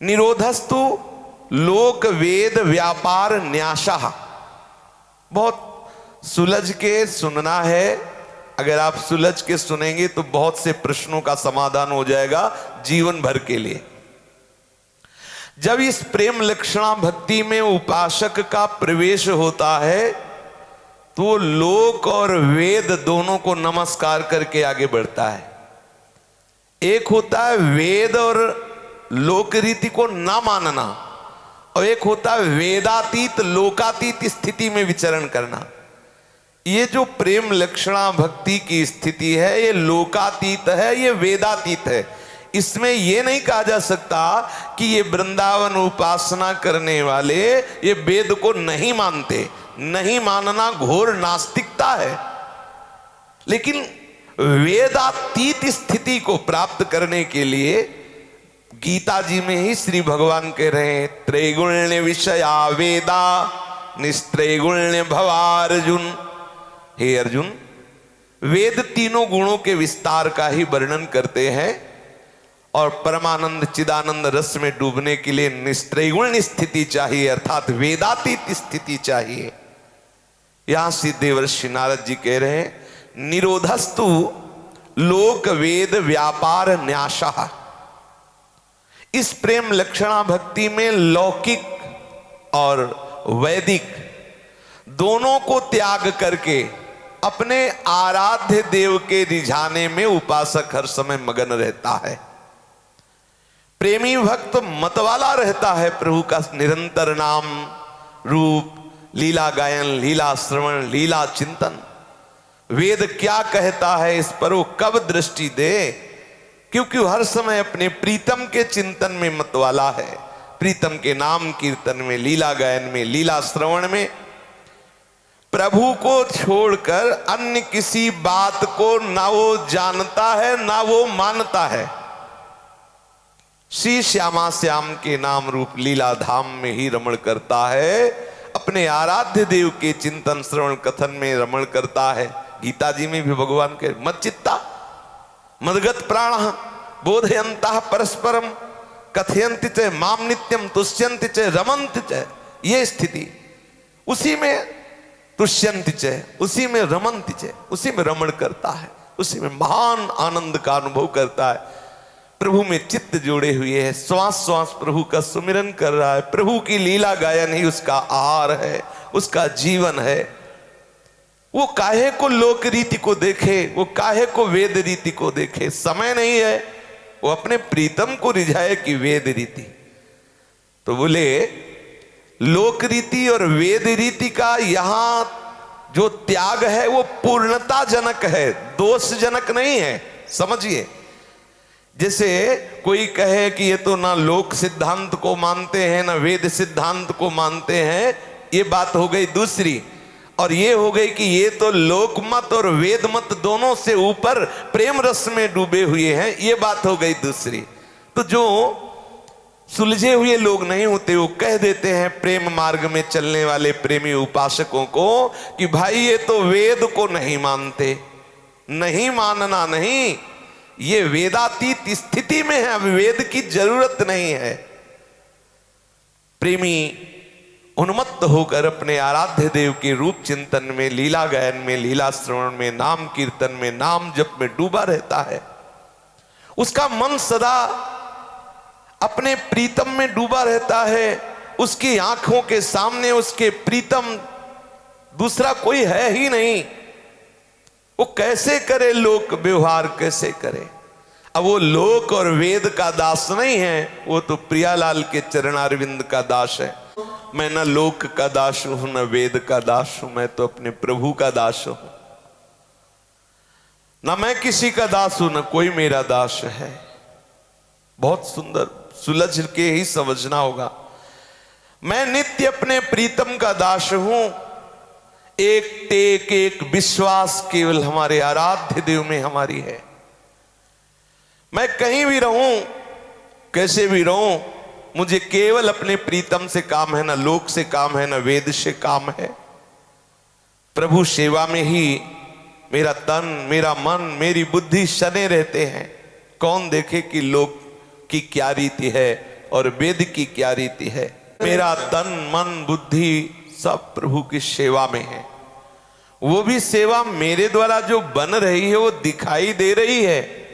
निरोधस्तु लोक वेद व्यापार न्यासः। बहुत सुलझ के सुनना है। अगर आप सुलझ के सुनेंगे तो बहुत से प्रश्नों का समाधान हो जाएगा जीवन भर के लिए। जब इस प्रेम लक्षणा भक्ति में उपासक का प्रवेश होता है तो लोक और वेद दोनों को नमस्कार करके आगे बढ़ता है। एक होता है वेद और लोक रीति को ना मानना, और एक होता है वेदातीत लोकातीत स्थिति में विचरण करना। ये जो प्रेम लक्षणा भक्ति की स्थिति है ये लोकातीत है, ये वेदातीत है। इसमें यह नहीं कहा जा सकता कि ये वृंदावन उपासना करने वाले ये वेद को नहीं मानते। नहीं मानना घोर नास्तिकता है। लेकिन वेदातीत स्थिति को प्राप्त करने के लिए गीता जी में ही श्री भगवान कह रहे हैं, त्रैगुण्य विषया वेदा निस्त्रैगुण्य भवार्जुन। हे अर्जुन, वेद तीनों गुणों के विस्तार का ही वर्णन करते हैं और परमानंद चिदानंद रस में डूबने के लिए निस्त्रैगुण्य स्थिति चाहिए, अर्थात वेदातीत स्थिति चाहिए। यहां से देवर्षि नारद जी कह रहे हैं, निरोधस्तु लोक वेद व्यापार न्यासः। इस प्रेम लक्षणा भक्ति में लौकिक और वैदिक दोनों को त्याग करके अपने आराध्य देव के रिझाने में उपासक हर समय मगन रहता है। प्रेमी भक्त मतवाला रहता है प्रभु का निरंतर नाम रूप, लीला गायन, लीला श्रवण, लीला चिंतन। वेद क्या कहता है इस पर वो कब दृष्टि दे, क्योंकि हर समय अपने प्रीतम के चिंतन में मतवाला है। प्रीतम के नाम कीर्तन में, लीला गायन में, लीला श्रवण में। प्रभु को छोड़कर अन्य किसी बात को ना वो जानता है ना वो मानता है। श्री श्यामा श्याम के नाम रूप लीला धाम में ही रमण करता है, अपने आराध्य देव के चिंतन श्रवण कथन में रमण करता है। गीता जी में भी भगवान के मच्चित्ता मदगत प्राण बोधयन्तः परस्परम कथयन्ति च माम नित्यम तुष्यन्ति च रमन्ति च। ये स्थिति, उसी में तुष्यन्ति च, उसी में रमन्ति च, उसी में रमण करता है, उसी में महान आनंद का अनुभव करता है। प्रभु में चित्त जोड़े हुए है, श्वास श्वास प्रभु का सुमिरन कर रहा है। प्रभु की लीला गायन ही उसका आहार है, उसका जीवन है। वो काहे को लोक रीति को देखे, वो काहे को वेद रीति को देखे, समय नहीं है। वो अपने प्रीतम को रिझाए कि वेद रीति। तो बोले लोक रीति और वेद रीति का यहां जो त्याग है वो पूर्णता जनक है, दोष जनक नहीं है। समझिए, जैसे कोई कहे कि ये तो ना लोक सिद्धांत को मानते हैं ना वेद सिद्धांत को मानते हैं, ये बात हो गई दूसरी। और ये हो गई कि ये तो लोक मत और वेद मत दोनों से ऊपर प्रेम रस में डूबे हुए हैं, ये बात हो गई दूसरी। तो जो सुलझे हुए लोग नहीं होते वो कह देते हैं प्रेम मार्ग में चलने वाले प्रेमी उपासकों को कि भाई ये तो वेद को नहीं मानते। नहीं मानना नहीं, ये वेदातीत स्थिति में है, अब वेद की जरूरत नहीं है। प्रेमी उन्मत्त होकर अपने आराध्य देव के रूप चिंतन में, लीला गायन में, लीला श्रवण में, नाम कीर्तन में, नाम जप में डूबा रहता है। उसका मन सदा अपने प्रीतम में डूबा रहता है। उसकी आंखों के सामने उसके प्रीतम दूसरा कोई है ही नहीं। वो कैसे करे लोक व्यवहार, कैसे करे? अब वो लोक और वेद का दास नहीं है, वो तो प्रियालाल के चरणारविंद का दास है। मैं न लोक का दास हूं न वेद का दास हूं, मैं तो अपने प्रभु का दास हूं। न मैं किसी का दास हूं न कोई मेरा दास है। बहुत सुंदर, सुलझ के ही समझना होगा। मैं नित्य अपने प्रीतम का दास हूं। एक टेक, एक विश्वास केवल हमारे आराध्य देव में हमारी है। मैं कहीं भी रहूं, कैसे भी रहूं, मुझे केवल अपने प्रीतम से काम है, ना लोक से काम है, ना वेद से काम है। प्रभु सेवा में ही मेरा तन, मेरा मन, मेरी बुद्धि सने रहते हैं। कौन देखे कि लोक की क्या रीति है, और वेद की क्या रीति है। मेरा तन मन बुद्धि सब प्रभु की सेवा में है। वो भी सेवा मेरे द्वारा जो बन रही है वो दिखाई दे रही है।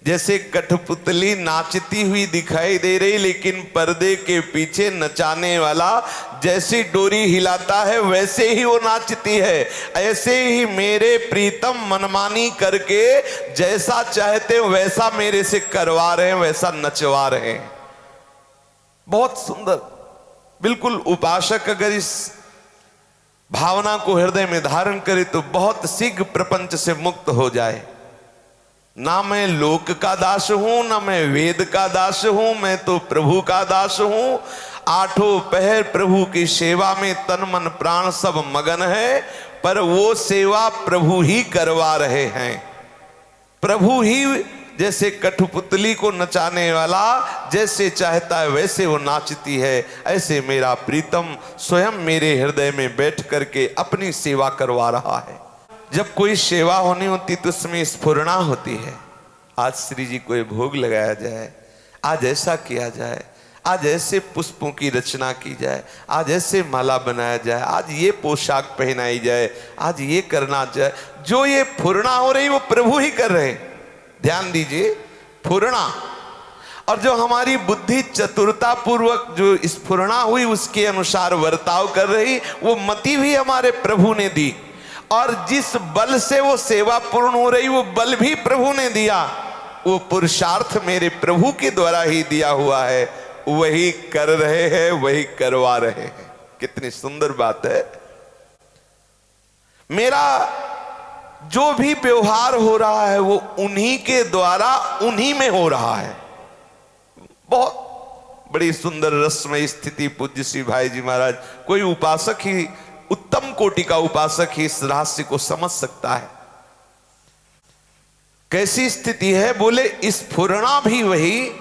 जैसे कठपुतली नाचती हुई दिखाई दे रही, लेकिन पर्दे के पीछे नचाने वाला जैसी डोरी हिलाता है वैसे ही वो नाचती है। ऐसे ही मेरे प्रीतम मनमानी करके जैसा चाहते वैसा मेरे से करवा रहे हैं, वैसा नचवा रहे हैं। बहुत सुंदर। बिल्कुल उपासक अगर इस भावना को हृदय में धारण करे तो बहुत शीघ्र प्रपंच से मुक्त हो जाए। ना मैं लोक का दास हूं, ना मैं वेद का दास हूं, मैं तो प्रभु का दास हूं। आठों पहर प्रभु की सेवा में तन मन प्राण सब मगन है, पर वो सेवा प्रभु ही करवा रहे हैं। प्रभु ही जैसे कठपुतली को नचाने वाला जैसे चाहता है वैसे वो नाचती है, ऐसे मेरा प्रीतम स्वयं मेरे हृदय में बैठ करके अपनी सेवा करवा रहा है। जब कोई सेवा होनी होती तो उसमें स्फुरणा होती है। आज श्री जी को भोग लगाया जाए, आज ऐसा किया जाए, आज ऐसे पुष्पों की रचना की जाए, आज ऐसे माला बनाया जाए, आज ये पोशाक पहनाई जाए, आज ये करना जाए। जो ये फुरना हो रही वो प्रभु ही कर रहे हैं। ध्यान दीजिए, फुरना। और जो हमारी बुद्धि चतुरता पूर्वक जो स्फुरणा हुई उसके अनुसार वर्ताव कर रही, वो मति भी हमारे प्रभु ने दी। और जिस बल से वो सेवा पूर्ण हो रही वो बल भी प्रभु ने दिया। वो पुरुषार्थ मेरे प्रभु के द्वारा ही दिया हुआ है, वही कर रहे हैं, वही करवा रहे हैं। कितनी सुंदर बात है। मेरा जो भी व्यवहार हो रहा है वो उन्हीं के द्वारा उन्हीं में हो रहा है। बहुत बड़ी सुंदर रसमय स्थिति पूज्य श्री भाई जी महाराज। कोई उपासक ही, उत्तम कोटि का उपासक ही इस रहस्य को समझ सकता है। कैसी स्थिति है? बोले स्फुरणा भी वही,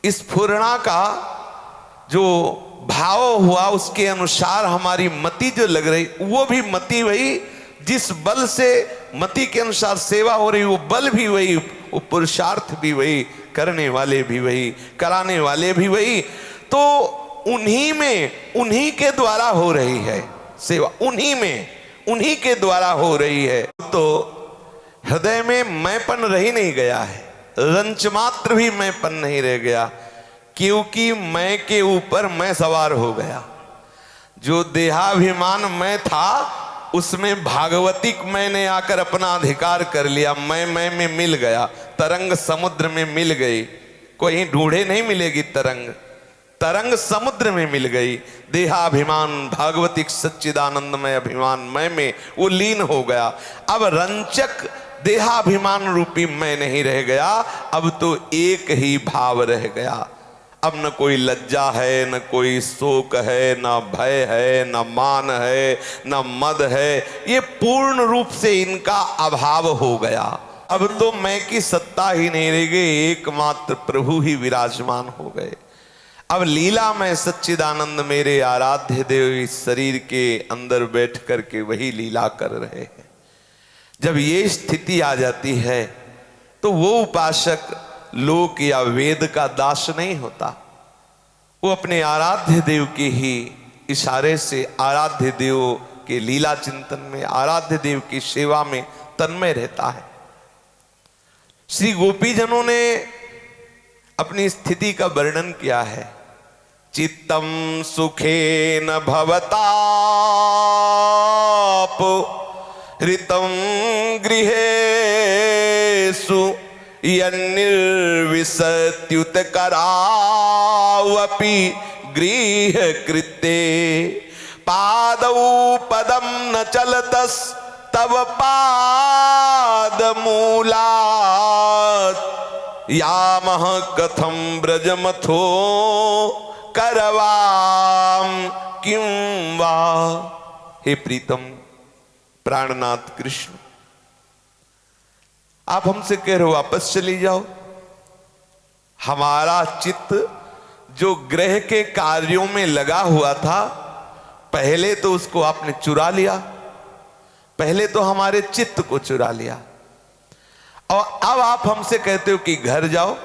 स्फुरणा का जो भाव हुआ उसके अनुसार हमारी मति जो लग रही वो भी मति वही। जिस बल से मति के अनुसार सेवा हो रही वो बल भी वही, वो पुरुषार्थ भी वही, करने वाले भी वही, कराने वाले भी वही। तो उन्हीं में, उन्हीं के द्वारा हो रही है सेवा, उन्हीं में, उन्हीं के द्वारा हो रही है। तो हृदय में मैंपन रही नहीं गया है, रंच मात्र भी मैंपन नहीं रह गया, क्योंकि मैं के ऊपर मैं सवार हो गया। जो देहाभिमान मैं था उसमें भागवतिक मैंने आकर अपना अधिकार कर लिया। मैं में मिल गया, तरंग समुद्र में मिल गई। कोई ढूंढे नहीं मिलेगी तरंग, तरंग समुद्र में मिल गई। देहाभिमान भागवतिक सच्चिदानंदमय अभिमान मैं में वो लीन हो गया। अब रंचक देहाभिमान रूपी मैं नहीं रह गया, अब तो एक ही भाव रह गया। अब न कोई लज्जा है, न कोई शोक है, न भय है, न मान है, न मद है। ये पूर्ण रूप से इनका अभाव हो गया। अब तो मैं की सत्ता ही नहीं रह गई, एकमात्र प्रभु ही विराजमान हो गए। अब लीला में सच्चिदानंद मेरे आराध्य देव इस शरीर के अंदर बैठ करके वही लीला कर रहे हैं। जब ये स्थिति आ जाती है तो वो उपासक लोक या वेद का दास नहीं होता। वो अपने आराध्य देव के ही इशारे से आराध्य देव के लीला चिंतन में, आराध्य देव की सेवा में तन्मय रहता है। श्री गोपीजनों ने अपनी स्थिति का वर्णन किया है। चित्तम सुखेन भवताप ऋतं गृहेषु यन्निर्विशत्युत करावपि गृहकृते पादौ पदं न चलतस्तव पादमूलात् यामः कथं ब्रजमथो करवाम किं वा। हे प्रीतम प्राणनाथ कृष्ण, आप हमसे कह रहे हो वापस चली जाओ। हमारा चित्त जो ग्रह के कार्यों में लगा हुआ था, पहले तो उसको आपने चुरा लिया, पहले तो हमारे चित्त को चुरा लिया, और अब आप हमसे कहते हो कि घर जाओ।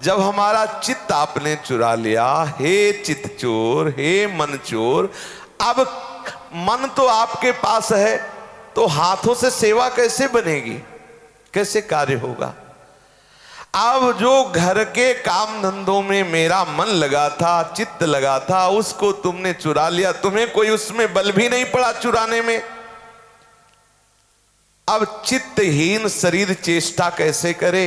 जब हमारा चित्त आपने चुरा लिया, हे चित्त चोर, हे मन चोर, अब मन तो आपके पास है, तो हाथों से सेवा कैसे बनेगी, कैसे कार्य होगा। अब जो घर के काम धंधों में मेरा मन लगा था, चित्त लगा था, उसको तुमने चुरा लिया, तुम्हें कोई उसमें बल भी नहीं पड़ा चुराने में। अब चित्तहीन शरीर चेष्टा कैसे करे,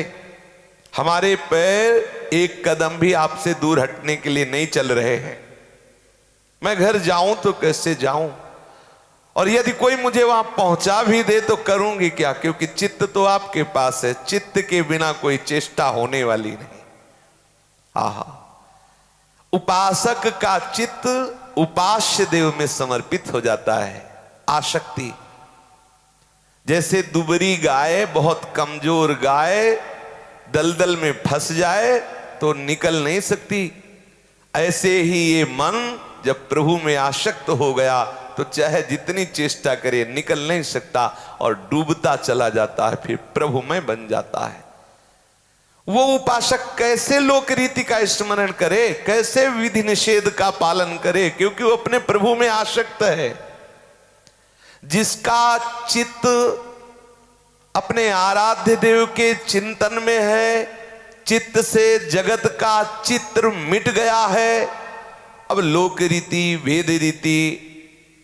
हमारे पैर एक कदम भी आपसे दूर हटने के लिए नहीं चल रहे हैं। मैं घर जाऊं तो कैसे जाऊं, और यदि कोई मुझे वहां पहुंचा भी दे तो करूंगी क्या, क्योंकि चित्त तो आपके पास है, चित्त के बिना कोई चेष्टा होने वाली नहीं। आहा, उपासक का चित्त उपास्य देव में समर्पित हो जाता है। आसक्ति, जैसे दुबरी गाय, बहुत कमजोर गाय दलदल में फंस जाए तो निकल नहीं सकती, ऐसे ही ये मन जब प्रभु में आसक्त हो गया तो चाहे जितनी चेष्टा करे निकल नहीं सकता और डूबता चला जाता है, फिर प्रभु में बन जाता है। वो उपासक कैसे लोक रीति का स्मरण करे, कैसे विधि निषेध का पालन करे, क्योंकि वो अपने प्रभु में आसक्त है। जिसका चित्त अपने आराध्य देव के चिंतन में है, चित्त से जगत का चित्र मिट गया है, अब लोक रीति वेद रीति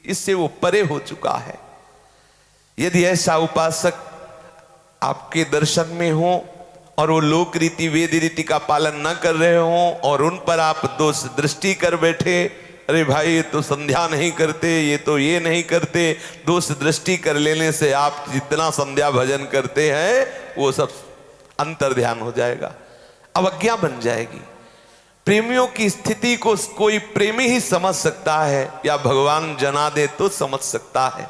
इससे वो परे हो चुका है। यदि ऐसा उपासक आपके दर्शन में हो और वो लोक रीति वेद रीति का पालन न कर रहे हो और उन पर आप दोष दृष्टि कर बैठे, अरे भाई ये तो संध्या नहीं करते, ये तो ये नहीं करते, दोष दृष्टि कर लेने से आप जितना संध्या भजन करते हैं वो सब अंतर ध्यान हो जाएगा, अवज्ञा बन जाएगी। प्रेमियों की स्थिति को कोई प्रेमी ही समझ सकता है, या भगवान जना दे तो समझ सकता है।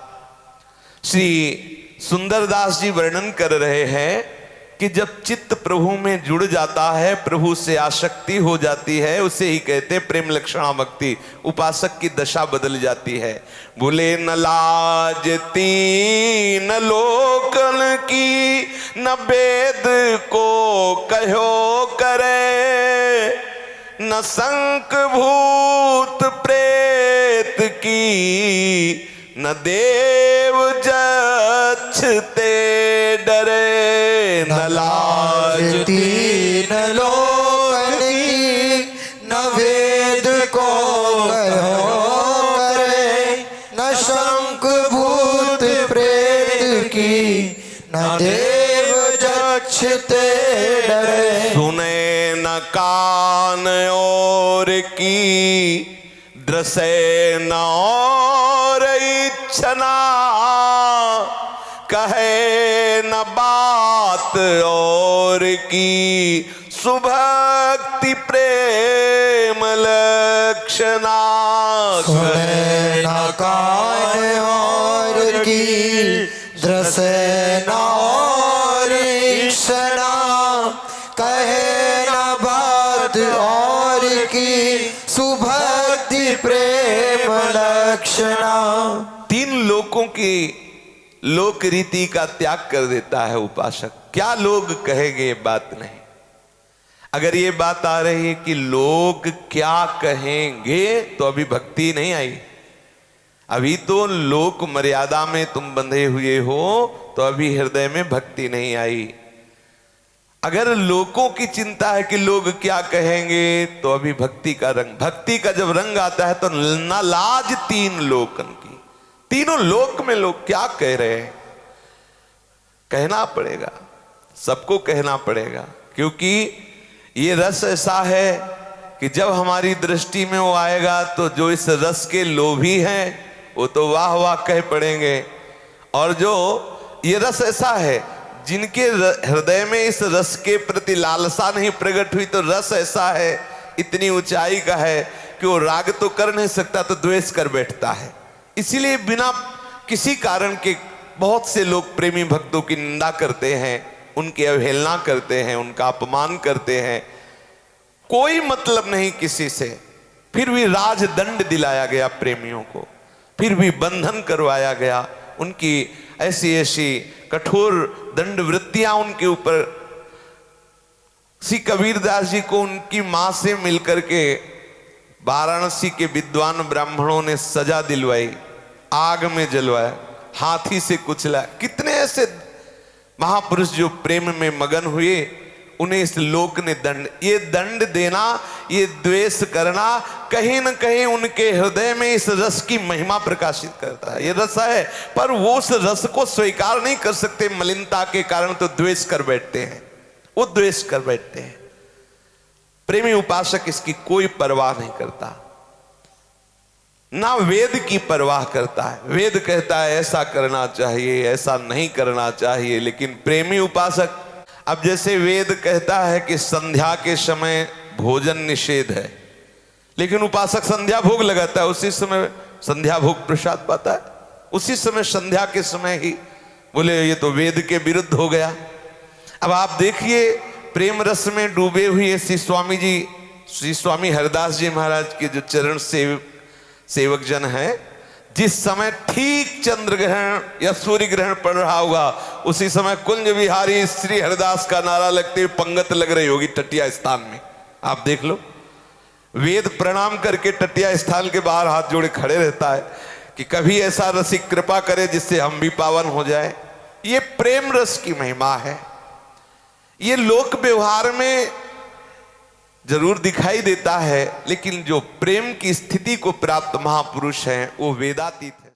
श्री सुंदरदास जी वर्णन कर रहे हैं कि जब चित्त प्रभु में जुड़ जाता है, प्रभु से आसक्ति हो जाती है, उसे ही कहते प्रेम लक्षणा भक्ति। उपासक की दशा बदल जाती है। बोले न लाजती न लोकन की, न वेद को कहो करे, न शंख भूत प्रेत की, न देव जच्छते डरे। न लाजती न लोकन की, न वेद को कहो करे, न शंख भूत प्रेत की, न देव जच्छते डरे। सुने न कान और की, दृश्य न और इच्छना, कहे न बात और की, सुभक्ति प्रेम लक्षणा। सुने न कान और की, दृश्य न और इच्छना, कहे न बात और की, सुभक्ति प्रेम लक्षणा। तीन लोकों की लोक रीति का त्याग कर देता है उपासक। क्या लोग कहेंगे ये बात नहीं। अगर ये बात आ रही है कि लोग क्या कहेंगे तो अभी भक्ति नहीं आई, अभी तो लोक मर्यादा में तुम बंधे हुए हो, तो अभी हृदय में भक्ति नहीं आई। अगर लोगों की चिंता है कि लोग क्या कहेंगे तो अभी भक्ति का रंग, भक्ति का जब रंग आता है तो न लाज तीन लोकन की, तीनों लोक में लोग क्या कह रहे हैं, कहना पड़ेगा, सबको कहना पड़ेगा। क्योंकि ये रस ऐसा है कि जब हमारी दृष्टि में वो आएगा तो जो इस रस के लोभी हैं वो तो वाह वाह कह पड़ेंगे, और जो ये रस ऐसा है जिनके हृदय में इस रस के प्रति लालसा नहीं प्रकट हुई, तो रस ऐसा है, इतनी ऊंचाई का है कि वो राग तो कर नहीं सकता तो द्वेष कर बैठता है। इसीलिए बिना किसी कारण के बहुत से लोग प्रेमी भक्तों की निंदा करते हैं, उनकी अवहेलना करते हैं, उनका अपमान करते हैं, कोई मतलब नहीं किसी से। फिर भी राजदंड दिलाया गया प्रेमियों को, फिर भी बंधन करवाया गया, उनकी ऐसी ऐसी कठोर दंड वृत्तियां उनके ऊपर श्री कबीरदास जी को उनकी मां से मिलकर के वाराणसी के विद्वान ब्राह्मणों ने सजा दिलवाई, आग में जलवाया, हाथी से कुचला। कितने ऐसे महापुरुष जो प्रेम में मगन हुए, उन्हें इस लोक ने दंड देना, ये द्वेष करना कहीं न कहीं उनके हृदय में इस रस की महिमा प्रकाशित करता है। ये रस है, पर वो उस रस को स्वीकार नहीं कर सकते मलिनता के कारण, तो द्वेष कर बैठते हैं, वो द्वेष कर बैठते हैं। प्रेमी उपासक इसकी कोई परवाह नहीं करता, ना वेद की परवाह करता है। वेद कहता है ऐसा करना चाहिए, ऐसा नहीं करना चाहिए, लेकिन प्रेमी उपासक, अब जैसे वेद कहता है कि संध्या के समय भोजन निषेध है, लेकिन उपासक संध्या भोग लगाता है, उसी समय संध्या भोग प्रसाद पाता है, उसी समय संध्या के समय ही बोले ये तो वेद के विरुद्ध हो गया। अब आप देखिए, प्रेम रस में डूबे हुए श्री स्वामी हरदास जी महाराज के जो चरण सेवक जन है, जिस समय ठीक चंद्र ग्रहण या सूर्य ग्रहण पड़ रहा होगा, उसी समय कुंज विहारी श्री हरदास का नारा लगते हुए पंगत लग रही होगी टटिया स्थान में। आप देख लो, वेद प्रणाम करके टटिया स्थान के बाहर हाथ जोड़े खड़े रहता है कि कभी ऐसा रसिक कृपा करे जिससे हम भी पावन हो जाए। ये प्रेम रस की महिमा है। ये लोक व्यवहार में जरूर दिखाई देता है, लेकिन जो प्रेम की स्थिति को प्राप्त महापुरुष हैं वो वेदातीत है।